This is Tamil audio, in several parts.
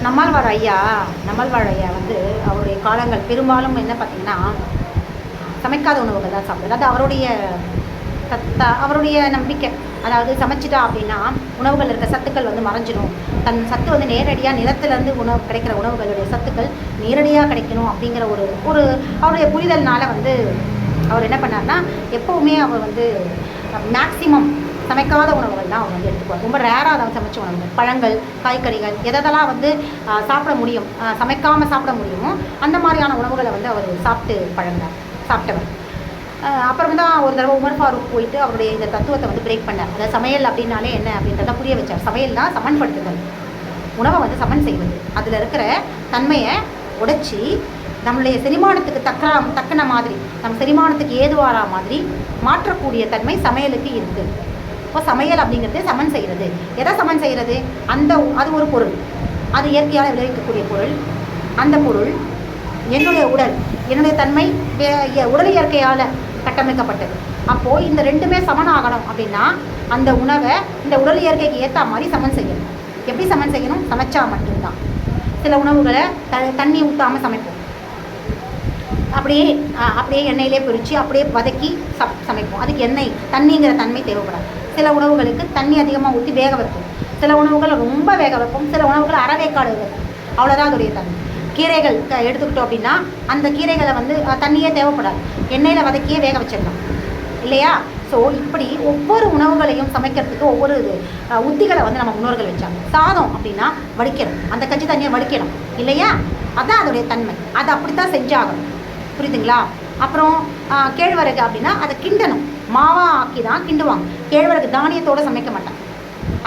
நம்மாழ்வார் ஐயா வந்து அவருடைய காலங்கள் பெரும்பாலும் என்ன பார்த்தீங்கன்னா சமைக்காத உணவுகள் தான் சாப்பிடுது. அது அவருடைய நம்பிக்கை. அதாவது சமைச்சிட்டா அப்படின்னா உணவுகள் இருக்க சத்துக்கள் வந்து மறைஞ்சிடும். தன் சத்து வந்து நேரடியாக நிலத்திலேருந்து கிடைக்கிற உணவுகளுடைய சத்துக்கள் நேரடியாக கிடைக்கணும் அப்படிங்கிற ஒரு அவருடைய புரிதல்னால வந்து அவர் என்ன பண்ணார்னா, எப்போவுமே அவர் வந்து மேக்சிமம் சமைக்காத உணவுகள் தான் அவர் வந்து எடுத்துக்குவார். ரொம்ப ரேராக தான் சமைச்ச உணவுகள், பழங்கள், காய்கறிகள் எதெல்லாம் வந்து சாப்பிட முடியும், சமைக்காமல் சாப்பிட முடியுமோ அந்த மாதிரியான உணவுகளை வந்து அவர் சாப்பிட்டவர். அப்புறம் தான் ஒரு தடவை உமர் ஃபாரூக் போயிட்டு அவருடைய இந்த தத்துவத்தை வந்து பிரேக் பண்ணார். அதாவது சமையல் அப்படின்னாலே என்ன அப்படின்றத புரிய வச்சார். சமையல் தான் சமன்படுத்துதல், உணவை வந்து சமன் செய்வது, அதில் இருக்கிற தன்மையை உடைச்சி நம்மளுடைய செரிமானத்துக்கு தக்கன மாதிரி, நம்ம செரிமானத்துக்கு ஏதுவாரா மாதிரி மாற்றக்கூடிய தன்மை சமையலுக்கு இருக்குது. இப்போ சமையல் அப்படிங்கிறது சமன் செய்கிறது. எதை சமன் செய்கிறது? அது ஒரு பொருள், அது இயற்கையால் விளைவிக்கக்கூடிய பொருள். அந்த பொருள் என்னுடைய உடல், என்னுடைய தன்மை உடல் இயற்கையால் கட்டமைக்கப்பட்டது. அப்போது இந்த ரெண்டுமே சமனாகணும் அப்படின்னா அந்த உணவை இந்த உடல் இயற்கைக்கு ஏற்ற மாதிரி சமன் செய்யணும். எப்படி சமன் செய்யணும்? சமைச்சா மட்டும்தான். சில உணவுகளை தண்ணி ஊற்றாமல் சமைப்போம், அப்படியே எண்ணெயிலே பொரித்து அப்படியே வதக்கி சமைப்போம். அதுக்கு தண்ணிங்கிற தன்மை தேவைப்படாது. சில உணவுகளுக்கு தண்ணி அதிகமாக ஊற்றி வேக வைப்போம், சில உணவுகளை ரொம்ப வேக வைப்போம், சில உணவுகளை அறவேக்காடு வைப்போம். அவ்வளோதான் அதோடைய தன்மை. கீரைகள் எடுத்துக்கிட்டோம் அப்படின்னா அந்த கீரைகளை வந்து தண்ணியே தேவைப்படாது, எண்ணெயில் வதக்கியே வேக வச்சிடலாம் இல்லையா? ஸோ இப்படி ஒவ்வொரு உணவுகளையும் சமைக்கிறதுக்கு ஒவ்வொரு உத்திகளை வந்து நம்ம முன்னோர்கள் வச்சாங்க. சாதம் அப்படின்னா வடிக்கணும், அந்த கஞ்சி தண்ணியை வடிக்கணும் இல்லையா? அதுதான் அதோடைய தன்மை. அதை அப்படித்தான் செஞ்சாகணும், புரியுதுங்களா? அப்புறம் கேழ்வரகு அப்படின்னா அதை கிண்டணும், மாவா ஆக்கி தான் கிண்டுவாங்க. கேழ்வரகு தானியத்தோடு சமைக்க மாட்டாங்க,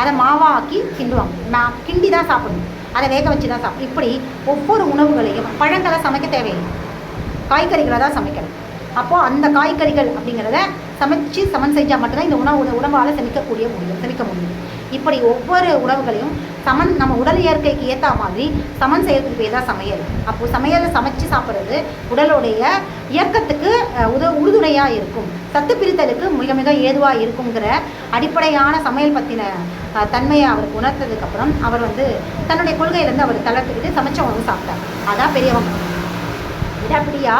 அதை மாவா ஆக்கி கிண்டுவாங்க, கிண்டி தான் சாப்பிடணும், அதை வேக வச்சு தான் சாப்பிடணும். இப்படி ஒவ்வொரு உணவுகளையும், பழங்களை சமைக்க தேவையில்லை, காய்கறிகளை தான் சமைக்கணும். அப்போது அந்த காய்கறிகள் அப்படிங்கிறத சமன் செஞ்சால் மட்டும்தான் இந்த உணவால் செமிக்க முடியும். இப்படி ஒவ்வொரு உணவுகளையும் நம்ம உடல் இயற்கைக்கு ஏற்ற மாதிரி சமன் செய்யறதுக்கு பேர் தான் சமையல். அப்போது சமையலை சமைச்சு சாப்பிட்றது உடலுடைய இயக்கத்துக்கு உறுதுணையாக இருக்கும், சத்து பிரித்தலுக்கு மிக மிக ஏதுவாக இருக்குங்கிற அடிப்படையான சமையல் பற்றின தன்மையை அவருக்கு உணர்த்ததுக்கப்புறம் அவர் வந்து தன்னுடைய கொள்கையிலேருந்து அவர் தளர்த்துக்கிட்டு சமைச்ச உணவு சாப்பிட்டார். அதான் பெரியவங்க. விடாப்பிடியா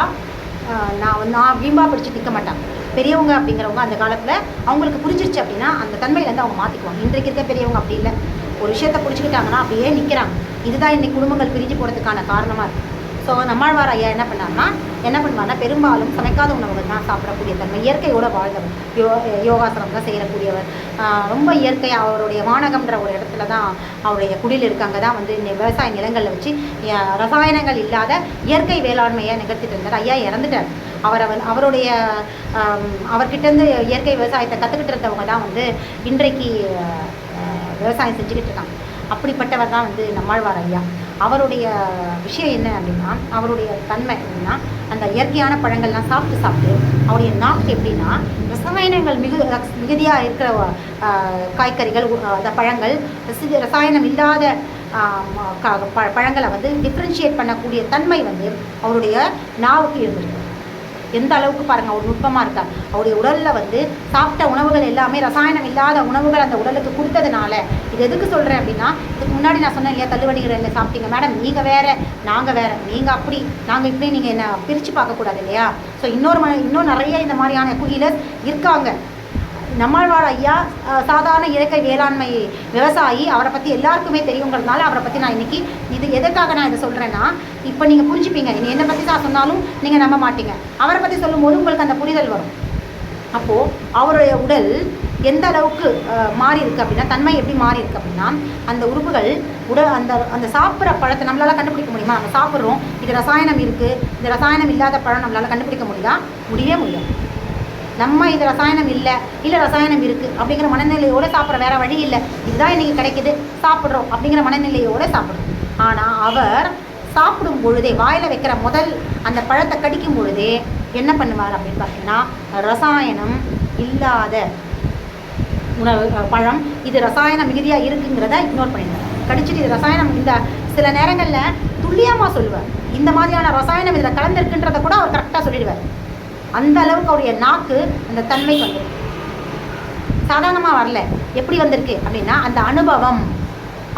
நான் வீம்பா பிடிச்சி நிற்க மாட்டாங்க. பெரியவங்க அப்படிங்கிறவங்க அந்த காலத்தில் அவங்களுக்கு புரிஞ்சிருச்சு அப்படின்னா அந்த தன்மையிலேருந்து அவங்க மாற்றிக்குவாங்க. இன்றைக்கு இருக்க பெரியவங்க அப்படி இல்லை, ஒரு விஷயத்தை பிடிச்சிக்கிட்டாங்கன்னா அப்படியே நிற்கிறாங்க. இதுதான் இன்றைக்கி குடும்பங்கள் பிரிஞ்சு போகிறதுக்கான காரணமாக இருக்குது. ஸோ நம்மாழ்வார் ஐயா என்ன பண்ணுவார்னா பெரும்பாலும் சமைக்காத உணவுகள் தான் சாப்பிடக்கூடிய தன்மை, இயற்கையோடு வாழ்ந்தவர், யோகாசனம் தான் செய்யக்கூடியவர், ரொம்ப இயற்கையாக அவருடைய வானகம்ன்ற ஒரு இடத்துல தான் அவருடைய குடியில் இருக்காங்க தான் வந்து விவசாய நிலங்களில் வச்சு ரசாயனங்கள் இல்லாத இயற்கை வேளாண்மையை நிகழ்த்திட்டு இருந்தார். ஐயா இறந்துட்டார். அவர்கிட்டேருந்து இயற்கை விவசாயத்தை கற்றுக்கிட்டு இருந்தவங்க தான் வந்து இன்றைக்கு விவசாயம் செஞ்சுக்கிட்டு இருக்காங்க. அப்படிப்பட்டவர் தான் வந்து நம்மாழ்வார் ஐயா. அவருடைய விஷயம் என்ன அப்படின்னா, அவருடைய தன்மை அப்படின்னா அந்த இயற்கையான பழங்கள்லாம் சாப்பிட்டு அவருடைய நாக்கு எப்படின்னா ரசாயனங்கள் மிகுதியாக இருக்கிற காய்கறிகள், அந்த பழங்கள், ரசாயனம் இல்லாத பழங்களை வந்து டிஃப்ரென்ஷியேட் பண்ணக்கூடிய தன்மை வந்து அவருடைய நாவுக்கு இருந்திருக்கு. எந்த அளவுக்கு பாருங்கள், அவர் நுட்பமாக இருக்கார். அவருடைய உடலில் வந்து சாப்பிட்ட உணவுகள் எல்லாமே ரசாயனம் இல்லாத உணவுகள் அந்த உடலுக்கு கொடுத்ததுனால. இது எதுக்கு சொல்கிறேன் அப்படின்னா, இதுக்கு முன்னாடி நான் சொன்னேன் இல்லையா, தள்ளுவண்டிகள் சாப்பிட்டீங்க மேடம், நீங்கள் வேறு நாங்கள் வேறு, நீங்கள் அப்படி நாங்கள் இப்படி, நீங்கள் என்ன பிரித்து பார்க்கக்கூடாது இல்லையா? ஸோ இன்னும் நிறைய இந்த மாதிரியான குயிலர் இருக்காங்க. நம்மாழ்வார் ஐயா சாதாரண இயற்கை வேளாண்மை விவசாயி, அவரை பற்றி எல்லாருக்குமே தெரியுங்கிறதுனால அவரை பற்றி நான் இன்றைக்கி இது எதுக்காக நான் இதை சொல்கிறேன்னா, இப்போ நீங்கள் புரிஞ்சுப்பீங்க. இனி என்னை பற்றி நான் சொன்னாலும் நீங்கள் நம்ப மாட்டீங்க. அவரை பற்றி சொல்லும்போது உங்களுக்கு அந்த புரிதல் வரும். அப்போது அவருடைய உடல் எந்த அளவுக்கு மாறி இருக்குது அப்படின்னா, தன்மை எப்படி மாறி இருக்குது அப்படின்னா, அந்த உறுப்புகள் அந்த சாப்பிட்ற பழத்தை நம்மளால் கண்டுபிடிக்க முடியுமா? நம்ம சாப்பிட்றோம், இது ரசாயனம் இருக்குது, இது ரசாயனம் இல்லாத பழம் நம்மளால் கண்டுபிடிக்க முடியவே முடியாது. நம்ம இது ரசாயனம் இல்லை ரசாயனம் இருக்குது அப்படிங்கிற மனநிலையோடு சாப்பிட்ற, வேறு வழி இல்லை, இதுதான் இன்றைக்கி கிடைக்குது சாப்பிட்றோம் அப்படிங்கிற மனநிலையோடு சாப்பிட்றோம். ஆனால் அவர் சாப்பிடும் பொழுதே, வாயில் வைக்கிற முதல் அந்த பழத்தை கடிக்கும் பொழுதே என்ன பண்ணுவார் அப்படின்னு பார்த்தீங்கன்னா, ரசாயனம் இல்லாத உணவு பழம், இது ரசாயனம் மிகுதியாக இருக்குங்கிறத இக்னோர் பண்ணிடுவார். கடிச்சிட்டு இது ரசாயனம், இந்த சில நேரங்களில் துல்லியமாக சொல்லுவார், இந்த மாதிரியான ரசாயனம் இதில் கலந்துருக்குன்றதை கூட அவர் கரெக்டாக சொல்லிடுவார். அந்த அளவுக்கு அவருடைய நாக்கு அந்த தன்மைக்கு வந்துருக்கு. சாதாரணமாக வரல. எப்படி வந்திருக்கு அப்படின்னா, அந்த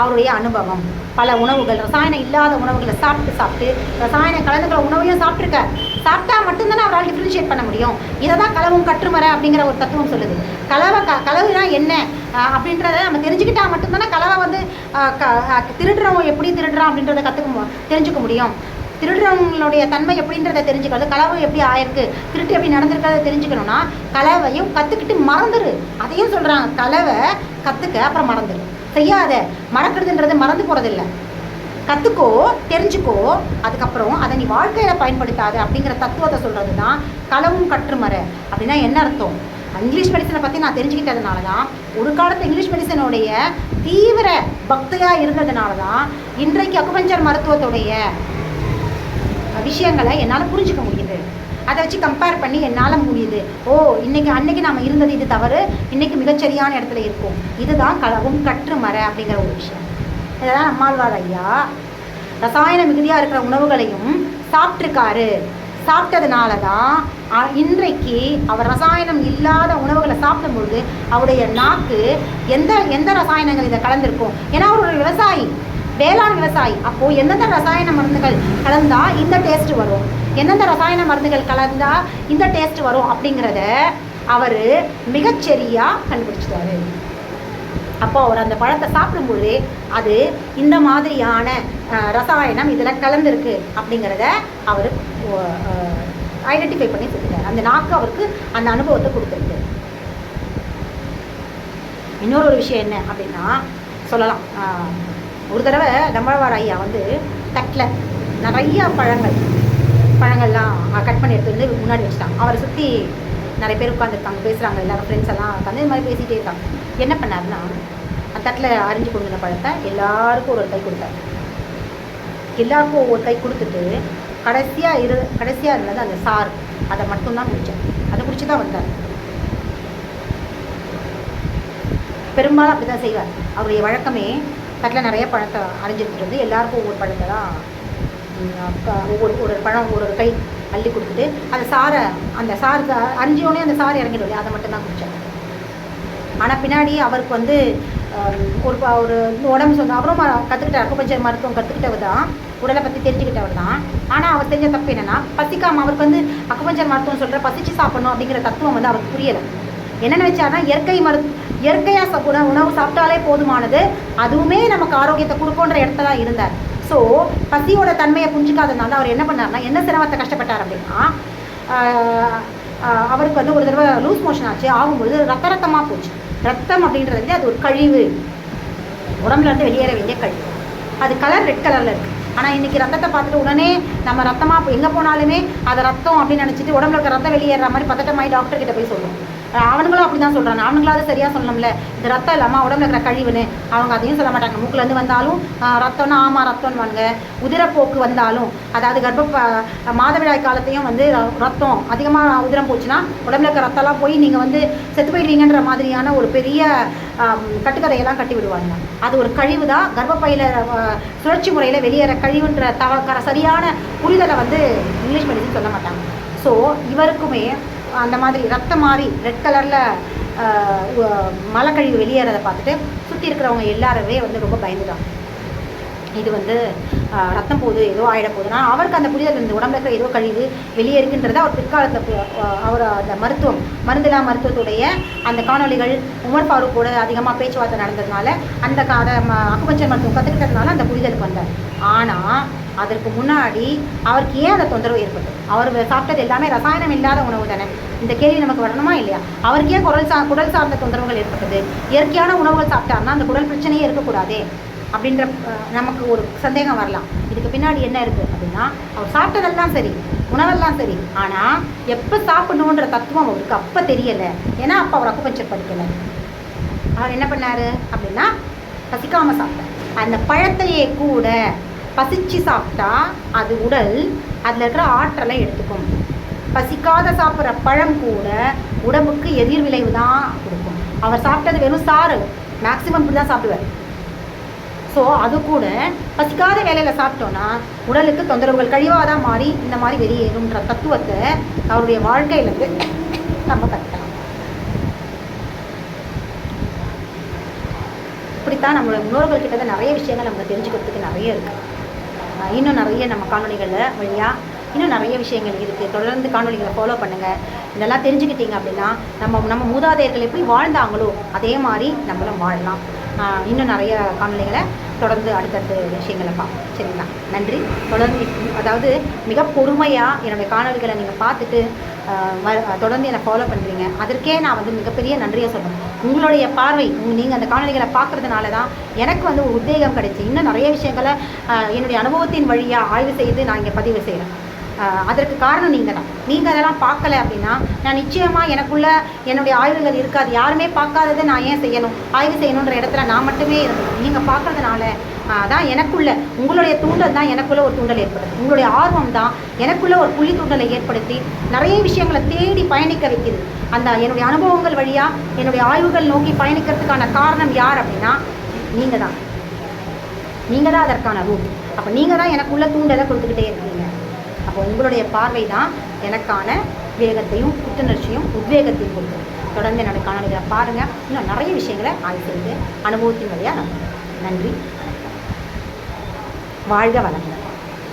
அவருடைய அனுபவம். பல உணவுகள், ரசாயனம் இல்லாத உணவுகளை சாப்பிட்டு ரசாயனம் கலந்துக்கிற உணவையும் சாப்பிட்ருக்கார். சாப்பிட்டா மட்டும்தானே அவரால் டிஃப்ரென்ஷியேட் பண்ண முடியும். இதை தான் களவும் கற்றுமறை அப்படிங்கிற ஒரு தத்துவம் சொல்லுது. களவுனா என்ன அப்படின்றத நம்ம தெரிஞ்சுக்கிட்டா மட்டும்தானே களவை வந்து திருடுறவங்க எப்படி திருடுறான் அப்படின்றத தெரிஞ்சுக்க முடியும். திருடுறவங்களுடைய தன்மை எப்படின்றத தெரிஞ்சுக்கிறது, களவு எப்படி ஆயிருக்கு, திருட்டு எப்படி நடந்திருக்கிறத தெரிஞ்சுக்கணும்னா களவையும் கற்றுக்கிட்டு மறந்துடு. அதையும் சொல்கிறாங்க, களவை கற்றுக்க அப்புறம் மறந்துடு. செய்யாத, மறக்கிறதுன்றது மறந்து போகிறதில்லை. கற்றுக்கோ, தெரிஞ்சுக்கோ, அதுக்கப்புறம் அதை நீ வாழ்க்கையில் பயன்படுத்தாது அப்படிங்கிற தத்துவத்தை சொல்கிறது தான் களவும் கற்றுமறை. அப்படின்னா என்ன அர்த்தம்? இங்கிலீஷ் மெடிசனை பற்றி நான் தெரிஞ்சுக்கிட்டதுனால தான், ஒரு காலத்து இங்கிலீஷ் மெடிசனுடைய தீவிர பக்தியாக இருந்ததுனால தான் இன்றைக்கு அக்குபஞ்சர் மருத்துவத்துடைய விஷயங்களை என்னால் புரிஞ்சிக்க முடியுது. அதை வச்சு கம்பேர் பண்ணி என்னால் முடியுது. அன்னைக்கு நாம் இருந்தது இது தவறு, இன்றைக்கி மிகச்சரியான இடத்துல இருக்கும். இதுதான் களவும் கற்றுமறை அப்படிங்கிற ஒரு விஷயம். இதெல்லாம் நம்மாழ்வார் ஐயா ரசாயன மிகுதியாக இருக்கிற உணவுகளையும் சாப்பிட்ருக்காரு. சாப்பிட்டதுனால தான் இன்றைக்கு அவர் ரசாயனம் இல்லாத உணவுகளை சாப்பிடும்பொழுது அவருடைய நாக்கு எந்த ரசாயனங்கள் இதை கலந்துருக்கும். ஏன்னா அவர் ஒரு விவசாயி, வேளாண் விவசாயி. அப்போது எந்தெந்த ரசாயன மருந்துகள் கலந்தால் இந்த டேஸ்ட் வரும், எந்தெந்த ரசாயன மருந்துகள் கலந்தால் இந்த டேஸ்ட் வரும் அப்படிங்கிறத அவர் மிகச்சரியாக கண்டுபிடிச்சிட்டாரு. அப்போ அவர் அந்த பழத்தை சாப்பிடும்பொழுதே அது இந்த மாதிரியான ரசாயனம் இதில் கலந்துருக்கு அப்படிங்கிறத அவர் ஐடென்டிஃபை பண்ணி சொல்லிட்டார். அந்த நாக்கு அவருக்கு அந்த அனுபவத்தை கொடுத்துருக்கு. இன்னொரு விஷயம் என்ன அப்படின்னா சொல்லலாம். ஒரு தடவை நம்மழ்வார் ஐயா வந்து தட்டில் நிறையா பழங்கள்லாம் கட் பண்ணி எடுத்து வந்து முன்னாடி வச்சுட்டாங்க. அவரை சுற்றி நிறைய பேர் உட்காந்துருக்காங்க, பேசுகிறாங்க, எல்லாரும் ஃப்ரெண்ட்ஸ் எல்லாம் உட்காந்து இது மாதிரி பேசிகிட்டே இருக்காங்க. என்ன பண்ணாருன்னா, அந்த தட்டில் அரிஞ்சு கொண்டு வந்த பழத்தை எல்லாருக்கும் ஒரு கை கொடுத்தாரு. எல்லாருக்கும் ஒவ்வொரு கை கொடுத்துட்டு கடைசியாக இருந்தது அந்த சாறு, அதை மட்டும்தான் குடித்தேன். அதை குடிச்சு தான் வந்தார். பெரும்பாலும் அப்படி தான் செய்வார். அவருடைய வழக்கமே தட்டில் நிறைய பழத்தை அரிஞ்சிட்டு வந்து எல்லாருக்கும் ஒவ்வொரு பழத்தை தான் ஒவ்வொரு பழம் ஒரு கை அள்ளி கொடுத்துட்டு அந்த சாறு அரிஞ்சோடனே அந்த சாறு இறங்கிடும், அதை மட்டும்தான் குடித்தேன். ஆனால் பின்னாடி அவருக்கு வந்து ஒரு உடம்பு சொந்த அவரும் கற்றுக்கிட்டார். அக்குபஞ்சர் மருத்துவம் கற்றுக்கிட்டவர் தான், உடலை பற்றி தெரிஞ்சுக்கிட்டவர் தான். ஆனால் அவர் தெரிஞ்ச தப்பு என்னென்னா, பசிக்காமல் அவருக்கு வந்து அக்குபஞ்சர் மருத்துவம் சொல்கிற பசிச்சு சாப்பிடணும் அப்படிங்கிற தத்துவம் வந்து அவருக்கு புரியலை. என்ன நினச்சாருன்னா, இயற்கையாக உணவு சாப்பிட்டாலே போதுமானது, அதுவுமே நமக்கு ஆரோக்கியத்தை கொடுக்குன்ற இடத்துல தான் இருந்தார். ஸோ பசியோட தன்மையை புரிஞ்சிக்காததுனால அவர் என்ன பண்ணார்னா, என்ன சிரமத்தை கஷ்டப்பட்டார் அப்படின்னா, அவருக்கு வந்து ஒரு தடவை லூஸ் மோஷன் ஆச்சு. ஆகும்பொழுது ரத்தமாக போச்சு. ரத்தம் அப்படின்றது வந்து அது ஒரு கழிவு, உடம்புல இருந்து வெளியேற வேண்டிய கழிவு. அது கலர் ரெட் கலரில் இருக்குது. ஆனால் இன்றைக்கி ரத்தத்தை பார்த்துட்டு உடனே நம்ம ரத்தமாக எங்கே போனாலுமே அதை ரத்தம் அப்படின்னு நினச்சிட்டு உடம்புல இருக்க ரத்தம் வெளியேற மாதிரி பதட்டமாகி டாக்டர்கிட்ட போய் சொல்லுவோம். அவனுங்களும் அப்படி தான் சொல்கிறாங்க. அவனுங்களாவது சரியாக சொல்லணும்ல, இந்த ரத்தம் இல்லாமல் உடம்புல இருக்கிற கழிவுன்னு. அவங்க அதையும் சொல்ல மாட்டாங்க. மூக்கிலேருந்து வந்தாலும் ரத்தம்னா ஆமாம் ரத்தம்னு வாங்க. உதிரப்போக்கு வந்தாலும், அதாவது மாதவிடாய் காலத்தையும் வந்து ரத்தம் அதிகமாக உதிரம் போச்சுன்னா உடம்புல இருக்க ரத்தம்லாம் போய் நீங்கள் வந்து செத்து போயிடுவீங்கன்ற மாதிரியான ஒரு பெரிய கட்டுக்கதையெல்லாம் கட்டி விடுவாங்க. அது ஒரு கழிவு தான். கர்ப்பப்பையில் சுழற்சி முறையில் வெளியேற கழிவுன்ற சரியான புரிதலை வந்து இங்கிலீஷ் மெடிசன் சொல்ல மாட்டாங்க. ஸோ இவருக்குமே அந்த மாதிரி ரத்தம் மாறி ரெட் கலரில் மலைக்கழிவு வெளியேறதை பார்த்துட்டு சுற்றி இருக்கிறவங்க எல்லாருமே வந்து ரொம்ப பயந்துட்டாங்க. இது வந்து ரத்தம் போகுது, ஏதோ ஆகிட போகுதுன்னா அவருக்கு அந்த புரிதல் இருந்து உடம்புல இருக்கிற ஏதோ கழிவு வெளியே இருக்குன்றதை அவர் பிற்காலத்தை அவர் அந்த மருந்தில்லா மருத்துவத்துடைய அந்த காணொலிகள் உமர் ஃபாரூக்கோட அதிகமாக பேச்சுவார்த்தை நடந்ததுனால அந்த அக்குபஞ்சர் மருத்துவம் கற்றுக்கிட்டதுனால அந்த புரிதலுக்கு வந்தார். ஆனால் அதற்கு முன்னாடி அவருக்கு ஏன் அந்த தொந்தரவு ஏற்பட்டது? அவர் சாப்பிட்டது எல்லாமே ரசாயனம் இல்லாத உணவு தானே. இந்த கேள்வி நமக்கு வரணுமா இல்லையா? அவருக்கு ஏன் குடல் சார்ந்த தொந்தரவுகள் ஏற்பட்டது? இயற்கையான உணவுகள் சாப்பிட்டாருன்னா அந்த குடல் பிரச்சனையே இருக்கக்கூடாதே அப்படின்ற நமக்கு ஒரு சந்தேகம் வரலாம். இதுக்கு பின்னாடி என்ன இருக்குது அப்படின்னா, அவர் சாப்பிட்டதெல்லாம் சரி, உணவெல்லாம் சரி, ஆனால் எப்போ சாப்பிடணுன்ற தத்துவம் அவருக்கு அப்போ தெரியலை. ஏன்னா அப்போ அவர் அக்குபஞ்சர் படிக்கலை. அவர் என்ன பண்ணார் அப்படின்னா, பசிக்காமல் சாப்பிட்டார். அந்த பழத்தையே கூட பசிச்சு சாப்பிட்டா அது உடல் அதில் இருக்கிற ஆற்றலை எடுத்துக்கும். பசிக்காத சாப்பிட்ற பழம் கூட உடம்புக்கு எதிர்விளைவு தான் கொடுக்கும். அவர் சாப்பிட்டது வெறும் சாறு, மேக்சிமம் இப்படி தான் சாப்பிடுவார். ஸோ அது கூட பசிக்காத வேலையில் சாப்பிட்டோன்னா உடலுக்கு தொந்தரவுகள் கழிவாக தான் மாறி இந்த மாதிரி வெளியேறும்ன்ற தத்துவத்தை அவருடைய வாழ்க்கையிலேருந்து நம்ம கற்றுக்கலாம். இப்படித்தான் நம்மளோட முன்னோர்கள் கிட்ட நிறைய விஷயங்கள் நம்ம தெரிஞ்சுக்கிறதுக்கு நிறைய இருக்குது. இன்னும் நிறைய நம்ம காணொலிகளில் வழியாக இன்னும் நிறைய விஷயங்கள் இருக்குது. தொடர்ந்து காணொலிகளை ஃபாலோ பண்ணுங்கள். இதெல்லாம் தெரிஞ்சுக்கிட்டீங்க அப்படின்னா நம்ம மூதாதையர்கள் எப்படி வாழ்ந்தாங்களோ அதே மாதிரி நம்மளும் வாழலாம். இன்னும் நிறைய காணொலிகளை தொடர்ந்து அடுத்தடுத்த விஷயங்களை பார்ப்போம். சரிங்களா? நன்றி. தொடர்ந்து அதாவது மிக பொறுமையாக என்னுடைய காணொலிகளை நீங்கள் பார்த்துட்டு தொடர்ந்து என்னை ஃபாலோ பண்ணுறீங்க. அதற்கே நான் மிகப்பெரிய நன்றியை சொல்லணும். உங்களுடைய பார்வை நீங்கள் அந்த காணொலிகளை பார்க்குறதுனால தான் எனக்கு ஒரு உத்வேகம் கிடைச்சி இன்னும் நிறைய விஷயங்களை என்னுடைய அனுபவத்தின் வழியாக ஆய்வு செய்து நான் இங்கே பதிவு செய்கிறேன். அதற்கு காரணம் நீங்கள் தான். நீங்கள் அதெல்லாம் பார்க்கல அப்படின்னா நான் நிச்சயமாக எனக்குள்ள என்னுடைய ஆய்வுகள் இருக்காது. யாருமே பார்க்காததை நான் ஏன் செய்யணும், ஆய்வு செய்யணுன்ற இடத்துல நான் மட்டுமே இருந்தேன். நீங்கள் பார்க்குறதுனால தான் எனக்குள்ள உங்களுடைய தூண்டல் தான் எனக்குள்ள ஒரு தூண்டல் ஏற்படுது. உங்களுடைய ஆர்வம் தான் எனக்குள்ள ஒரு புள்ளி தூண்டலை ஏற்படுத்தி நிறைய விஷயங்களை தேடி பயணிக்க வைக்குது. அந்த என்னுடைய அனுபவங்கள் வழியாக என்னுடைய ஆய்வுகள் நோக்கி பயணிக்கிறதுக்கான காரணம் யார் அப்படின்னா நீங்கள் தான். நீங்கள் தான் அதற்கான ரூட். அப்போ நீங்கள் தான் எனக்குள்ள தூண்டலை கொடுத்துக்கிட்டே இருக்கீங்க. அப்போ உங்களுடைய பார்வை தான் எனக்கான வேகத்தையும் புத்துணர்ச்சியும் உத்வேகத்தையும் கொடுக்குது. தொடர்ந்து என்னுடைய காணொலிகளை பாருங்கள். இன்னும் நிறைய விஷயங்களை ஆய்வு செய்து அனுபவத்தின் வழியாக நன்றி. வாழ்க வளமுடன்.